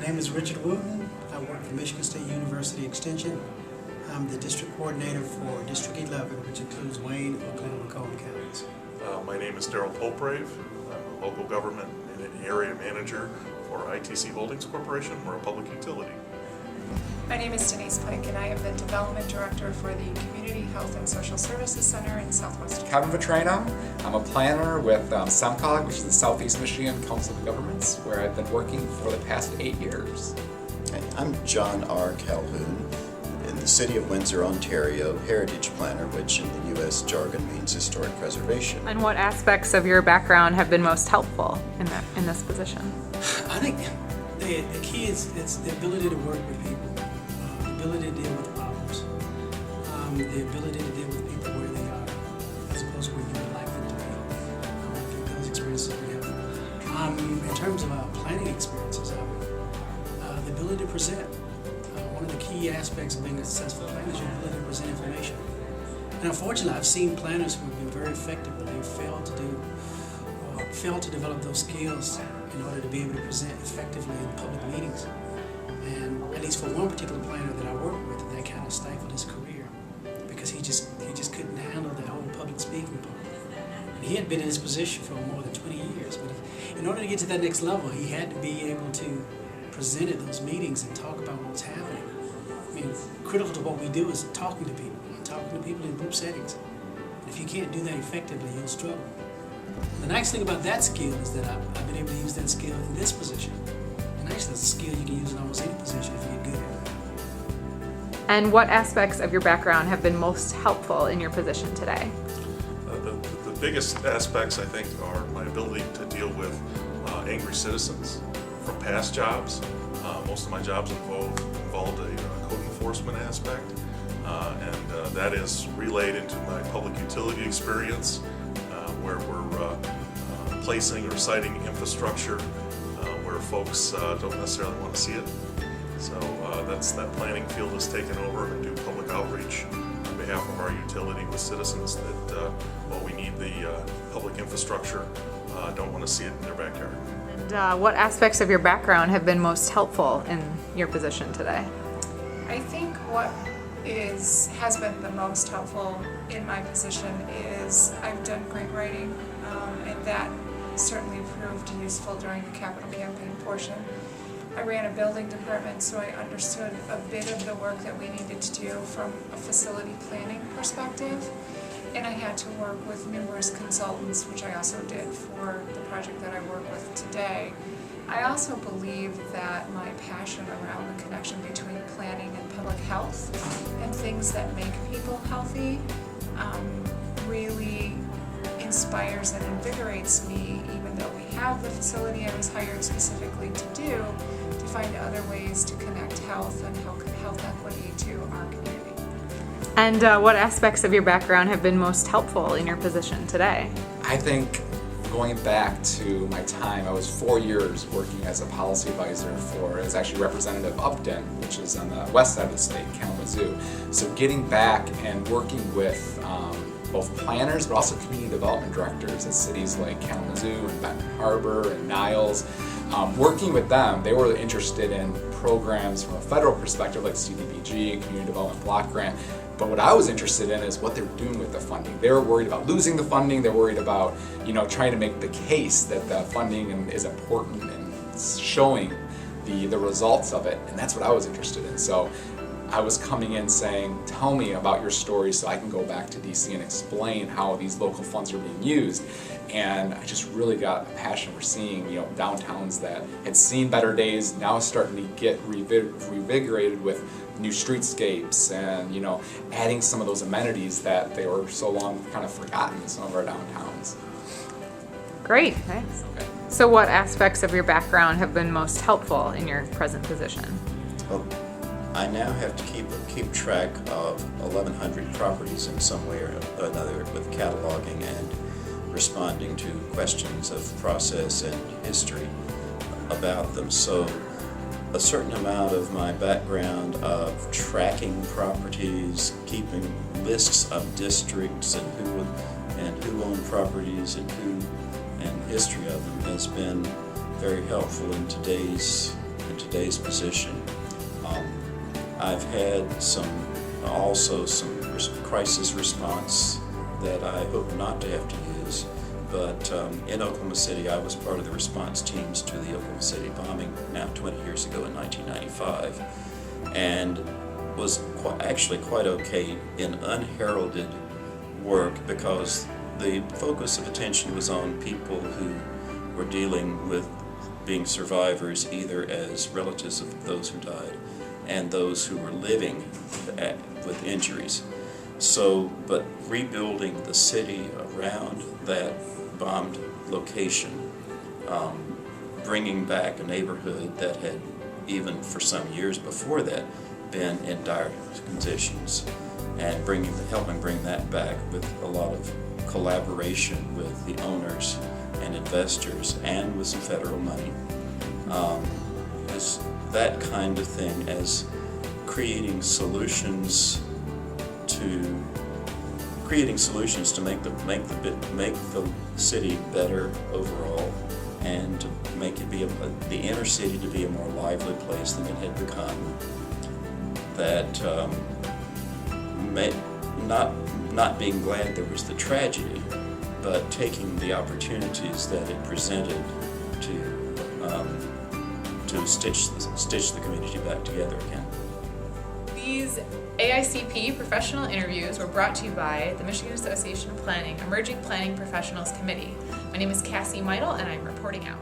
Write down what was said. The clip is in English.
name is Richard Wooten. I work for Michigan State University Extension. I'm the district coordinator for District 11, which includes Wayne, Oakland, and Macomb counties. My name is Daryl Popebrave. I'm a local government and area manager for ITC Holdings Corporation. We're a public utility. My name is Denise Pike, and I am the Development Director for the Community Health and Social Services Center in Southwest. Kevin Vetrano. I'm a planner with SEMCOG, which is the Southeast Michigan Council of Governments, where I've been working for the past 8 years. I'm John R. Calhoun, in the City of Windsor, Ontario, Heritage Planner, which in the U.S. jargon means historic preservation. And what aspects of your background have been most helpful in this position? I think the key is it's the ability to work with people, the ability to deal with problems, the ability to deal with people where they are, as opposed to where you would like them to be. I think those experiences are pretty helpful. In terms of planning experiences, the ability to present. One of the key aspects of being a successful planner is your ability to present information. And unfortunately, I've seen planners who have been very effective, but they've failed to develop those skills in order to be able to present effectively in public meetings. And at least for one particular planner that I work with, that kind of stifled his career because he just couldn't handle the whole public speaking part. And he had been in this position for more than 20 years, but in order to get to that next level, he had to be able to present at those meetings and talk about what was happening. I mean, critical to what we do is talking to people in group settings. And if you can't do that effectively, you'll struggle. The nice thing about that skill is that I've been able to use that skill in this position. And actually, that's a skill you can use in almost any position if you get good at it. And what aspects of your background have been most helpful in your position today? The biggest aspects, I think, are my ability to deal with angry citizens from past jobs. Most of my jobs involved a code enforcement aspect, and that is relayed into my public utility experience, where we're placing or siting infrastructure where folks don't necessarily want to see it. So that planning field is taken over and do public outreach on behalf of our utility with citizens that while we need the public infrastructure, don't want to see it in their backyard. And what aspects of your background have been most helpful in your position today? I think what has been the most helpful in my position is I've done grant writing, and that certainly proved useful during the capital campaign portion. I ran a building department, so I understood a bit of the work that we needed to do from a facility planning perspective, and I had to work with numerous consultants, which I also did for the project that I work with today. I also believe that my passion around the connection between planning and public health and things that make people healthy really inspires and invigorates me, even though we have the facility I was hired specifically to do, to find other ways to connect health and health equity to our community. And what aspects of your background have been most helpful in your position today? I think going back to my time, I was 4 years working as a policy advisor as actually Representative Upton, which is on the west side of the state, Kalamazoo. So getting back and working with both planners but also community development directors at cities like Kalamazoo and Benton Harbor and Niles. Working with them, they were interested in programs from a federal perspective like CDBG, Community Development Block Grant. But what I was interested in is what they were doing with the funding. They were worried about losing the funding. They're worried about, trying to make the case that the funding is important and showing the results of it. And that's what I was interested in. So I was coming in saying, tell me about your story so I can go back to DC and explain how these local funds are being used. And I just really got a passion for seeing, downtowns that had seen better days now starting to get revigorated with new streetscapes and, adding some of those amenities that they were so long kind of forgotten in some of our downtowns. Great, thanks. Okay. So what aspects of your background have been most helpful in your present position? Well, I now have to keep track of 1,100 properties in some way or another with cataloging and responding to questions of process and history about them. So a certain amount of my background of tracking properties, keeping lists of districts and who owned properties and history of them has been very helpful in today's in today's position. I've had also some crisis response that I hope not to have to use. But in Oklahoma City, I was part of the response teams to the Oklahoma City bombing now 20 years ago in 1995, and was actually quite okay in unheralded work because the focus of attention was on people who were dealing with being survivors, either as relatives of those who died and those who were living with injuries. So, but rebuilding the city around that bombed location, bringing back a neighborhood that had, even for some years before that, been in dire conditions, and helping bring that back with a lot of collaboration with the owners and investors and with some federal money. Is that kind of thing, as creating solutions to make the city better overall, and to make it be the inner city to be a more lively place than it had become. That not being glad there was the tragedy, but taking the opportunities that it presented to stitch the community back together again. These AICP professional interviews were brought to you by the Michigan Association of Planning Emerging Planning Professionals Committee. My name is Cassie Meidel, and I'm reporting out.